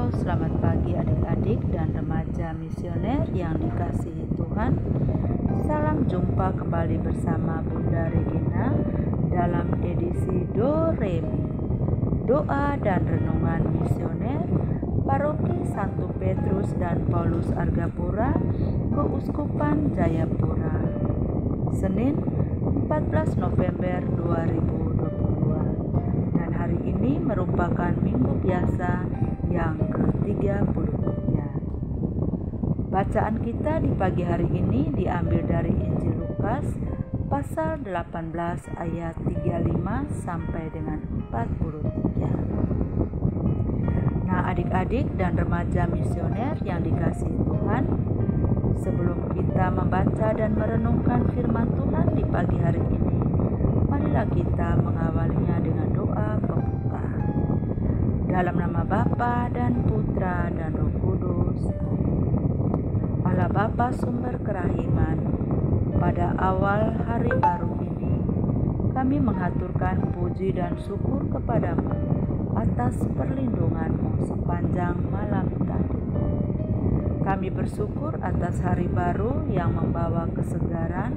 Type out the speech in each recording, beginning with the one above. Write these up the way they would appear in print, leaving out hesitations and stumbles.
Halo, selamat pagi adik-adik dan remaja misioner yang dikasihi Tuhan. Salam jumpa kembali bersama Bunda Regina dalam edisi Do Re Mi, doa dan renungan misioner Paroki Santo Petrus dan Paulus Argapura, Keuskupan Jayapura, Senin 14 November 2022. Dan hari ini merupakan minggu biasa yang ke-33. Bacaan kita di pagi hari ini diambil dari Injil Lukas pasal 18 ayat 35 sampai dengan 43. Nah, adik-adik dan remaja misioner yang dikasihi Tuhan, sebelum kita membaca dan merenungkan firman Tuhan di pagi hari ini, marilah kita mengawalinya dengan doa pembuka. Dalam nama Bapa dan Putra dan Roh Kudus. Allah Bapa sumber kerahiman, pada awal hari baru ini, kami menghaturkan puji dan syukur kepadamu atas perlindunganmu sepanjang malam tadi. Kami bersyukur atas hari baru yang membawa kesegaran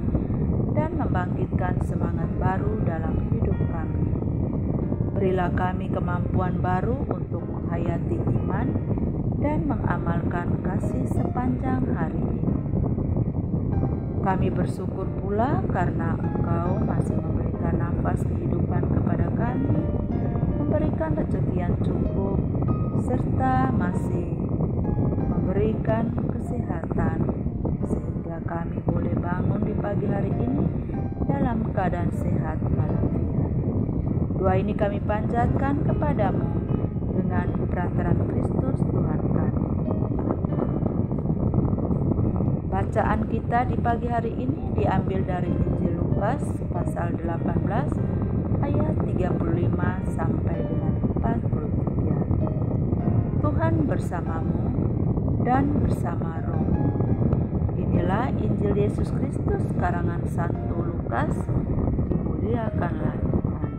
dan membangkitkan semangat baru dalam hidup kami. Berilah kami kemampuan baru untuk menghayati iman dan mengamalkan kasih sepanjang hari ini. Kami bersyukur pula karena Engkau masih memberikan nafas kehidupan kepada kami, memberikan rezeki yang cukup, serta masih memberikan kesehatan, sehingga kami boleh bangun di pagi hari ini dalam keadaan sehat walafiat. Doa ini kami panjatkan kepadamu dengan perantaraan Kristus Tuhan kami. Bacaan kita di pagi hari ini diambil dari Injil Lukas pasal 18 ayat 35 sampai dengan 43. Tuhan bersamamu dan bersama roh. Inilah Injil Yesus Kristus karangan Santo Lukas. Dimuliakanlah Tuhan.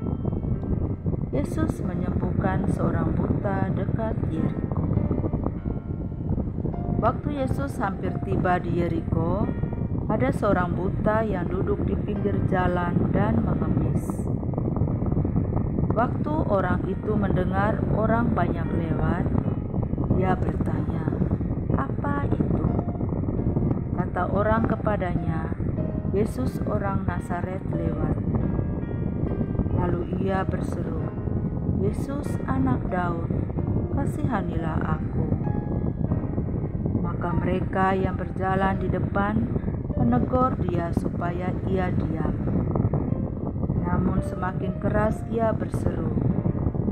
Yesus menyembuhkan seorang buta dekat Yeriko. Waktu Yesus hampir tiba di Yeriko, ada seorang buta yang duduk di pinggir jalan dan mengemis. Waktu orang itu mendengar orang banyak lewat, dia bertanya, "Apa itu?" Kata orang kepadanya, "Yesus orang Nazaret lewat." Lalu ia berseru, "Yesus anak Daud, kasihanilah aku." Maka mereka yang berjalan di depan menegur dia supaya ia diam. Namun semakin keras ia berseru,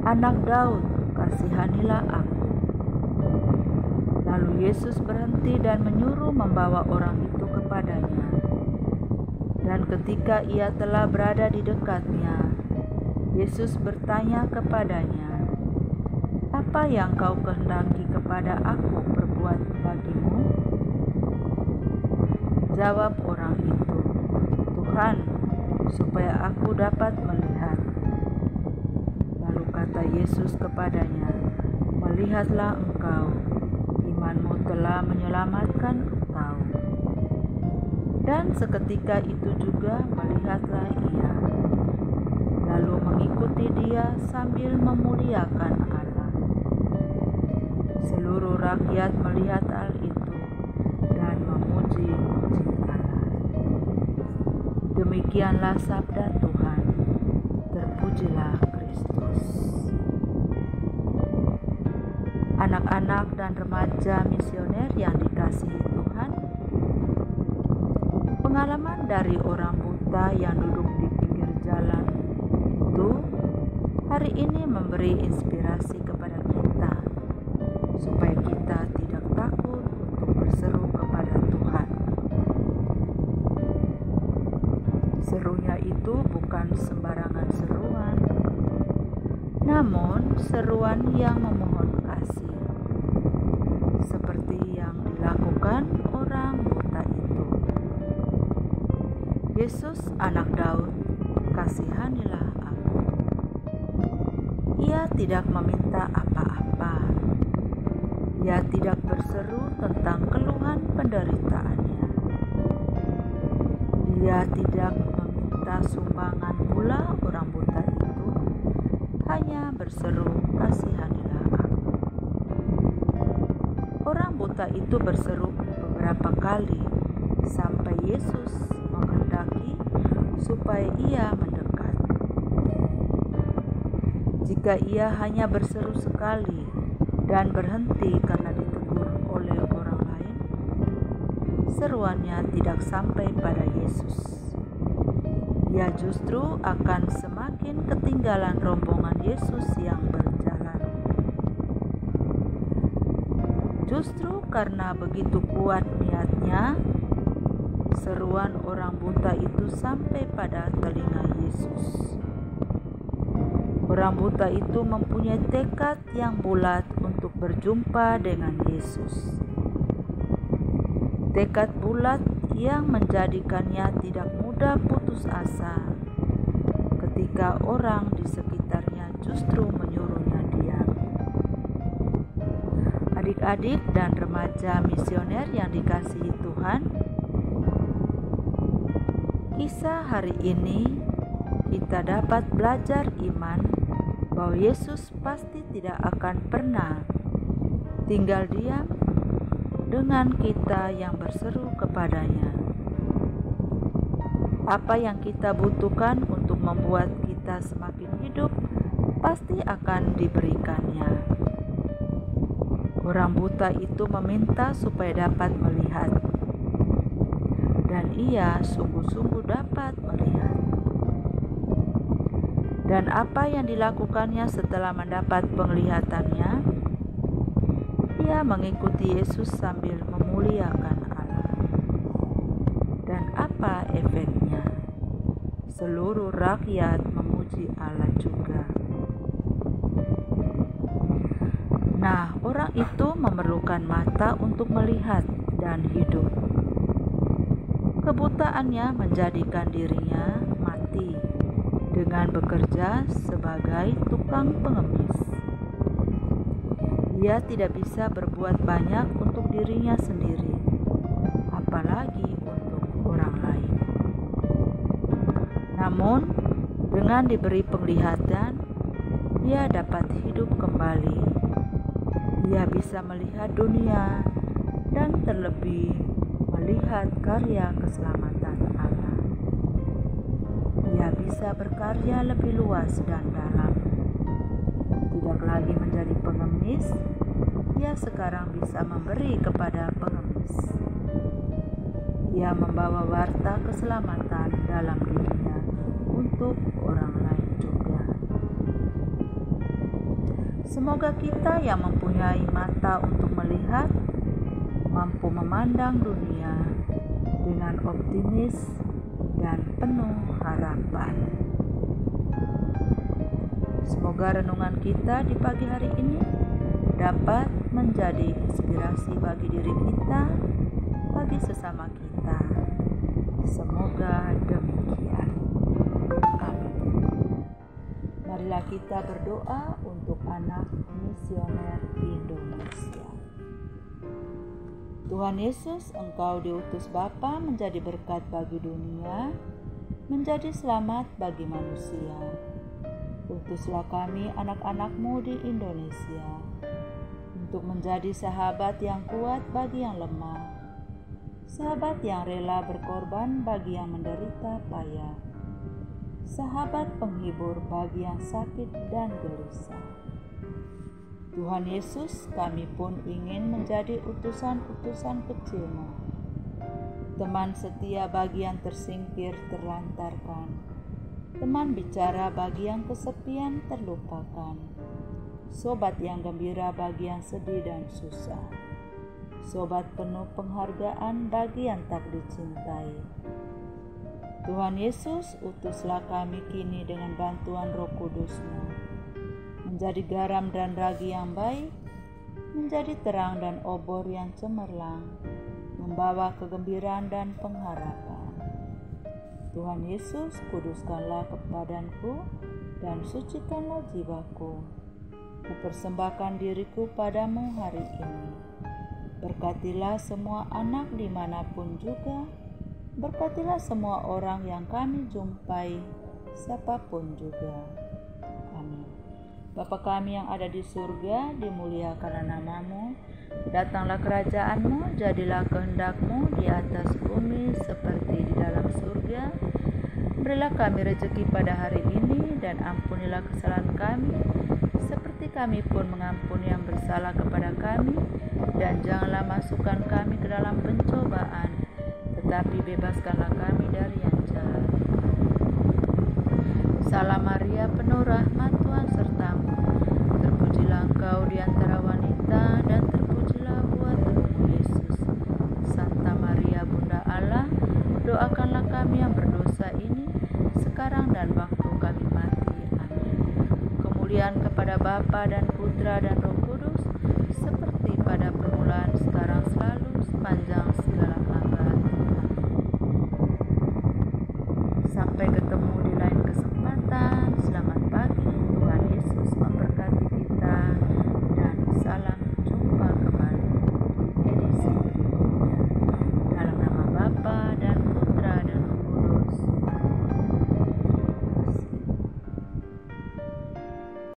"Anak Daud, kasihanilah aku." Lalu Yesus berhenti dan menyuruh membawa orang itu kepadanya. Dan ketika ia telah berada di dekatnya, Yesus bertanya kepadanya, "Apa yang kau kehendaki kepada aku perbuat bagimu?" Jawab orang itu, "Tuhan, supaya aku dapat melihat." Lalu kata Yesus kepadanya, "Melihatlah engkau, imanmu telah menyelamatkan engkau." Dan seketika itu juga melihatlah ia, lalu mengikuti dia sambil memuliakan Allah. Seluruh rakyat melihat hal itu dan memuji-muji Allah. Demikianlah sabda Tuhan. Terpujilah Kristus. Anak-anak dan remaja misioner yang dikasihi Tuhan, pengalaman dari orang buta yang duduk di pinggir jalan itu hari ini memberi inspirasi kepada kita supaya kita tidak takut untuk berseru kepada Tuhan. Serunya itu bukan sembarangan seruan, namun seruan yang memohon kasih, seperti yang dilakukan orang buta itu. "Yesus anak Daud, kasihanilah aku." Ia tidak meminta apa-apa, Ia tidak berseru tentang keluhan penderitaannya. Ia tidak meminta sumbangan pula orang buta itu, hanya berseru, "Kasihanilah aku." Orang buta itu berseru beberapa kali sampai Yesus menghendaki supaya ia mendekat. Jika ia hanya berseru sekali dan berhenti karena ditegur oleh orang lain, seruannya tidak sampai pada Yesus. Ia justru akan semakin ketinggalan rombongan Yesus yang berjalan. Justru karena begitu kuat niatnya, seruan orang buta itu sampai pada telinga Yesus. Orang buta itu mempunyai tekad yang bulat untuk berjumpa dengan Yesus. Tekad bulat yang menjadikannya tidak mudah putus asa ketika orang di sekitarnya justru menyuruhnya diam. Adik-adik dan remaja misioner yang dikasihi Tuhan, kisah hari ini kita dapat belajar iman bahwa Yesus pasti tidak akan pernah tinggal diam dengan kita yang berseru kepadanya. Apa yang kita butuhkan untuk membuat kita semakin hidup pasti akan diberikannya. Orang buta itu meminta supaya dapat melihat, dan ia sungguh-sungguh dapat melihat. Dan apa yang dilakukannya setelah mendapat penglihatannya? Ia mengikuti Yesus sambil memuliakan Allah. Dan apa efeknya? Seluruh rakyat memuji Allah juga. Nah, orang itu memerlukan mata untuk melihat dan hidup. Kebutaannya menjadikan dirinya mati dengan bekerja sebagai tukang pengemis. Ia tidak bisa berbuat banyak untuk dirinya sendiri, apalagi untuk orang lain. Namun, dengan diberi penglihatan, ia dapat hidup kembali. Ia bisa melihat dunia dan terlebih melihat karya keselamatan Allah. Ia bisa berkarya lebih luas dan dalam. Tidak lagi menjadi pengemis, ia sekarang bisa memberi kepada pengemis. Ia membawa warta keselamatan dalam dirinya untuk orang lain juga. Semoga kita yang mempunyai mata untuk melihat, mampu memandang dunia dengan optimis dan penuh harapan. Semoga renungan kita di pagi hari ini dapat menjadi inspirasi bagi diri kita, bagi sesama kita. Semoga demikian. Amin. Marilah kita berdoa untuk anak misioner Indonesia. Tuhan Yesus, Engkau diutus Bapa menjadi berkat bagi dunia, menjadi selamat bagi manusia. Utuslah kami anak-anak-Mu di Indonesia, untuk menjadi sahabat yang kuat bagi yang lemah, sahabat yang rela berkorban bagi yang menderita payah, sahabat penghibur bagi yang sakit dan gelisah. Tuhan Yesus, kami pun ingin menjadi utusan-utusan kecil-Mu, teman setia bagi yang tersingkir terlantarkan, teman bicara bagi yang kesepian terlupakan, sobat yang gembira bagi yang sedih dan susah, sobat penuh penghargaan bagi yang tak dicintai. Tuhan Yesus, utuslah kami kini dengan bantuan Roh Kudus-Mu, menjadi garam dan ragi yang baik, menjadi terang dan obor yang cemerlang, membawa kegembiraan dan pengharapan. Tuhan Yesus, kuduskanlah badanku dan sucikanlah jiwaku, Kupersembahkan diriku padamu hari ini. Berkatilah semua anak dimanapun juga. Berkatilah semua orang yang kami jumpai, siapapun juga. Amin. Bapa kami yang ada di surga, dimuliakanlah namamu. Datanglah kerajaanmu, jadilah kehendakmu di atas bumi seperti di dalam surga. Berilah kami rezeki pada hari ini, dan ampunilah kesalahan kami, seperti kami pun mengampuni yang bersalah kepada kami. Dan janganlah masukkan kami ke dalam pencobaan, tetapi bebaskanlah kami dari yang jahat. Salam Maria, penuh rahmat, Tuhan sertamu. Terpujilah engkau di antara wanita, dan terpujilah buah tubuhmu Yesus. Santa Maria, Bunda Allah, doakanlah kami yang berdosa ini, sekarang dan waktu kami mati. Amin. Kemuliaan kepada Bapa dan Putra dan Roh Kudus, seperti pada permulaan, sekarang, selalu, sepanjang segala abad. Sampai ketemu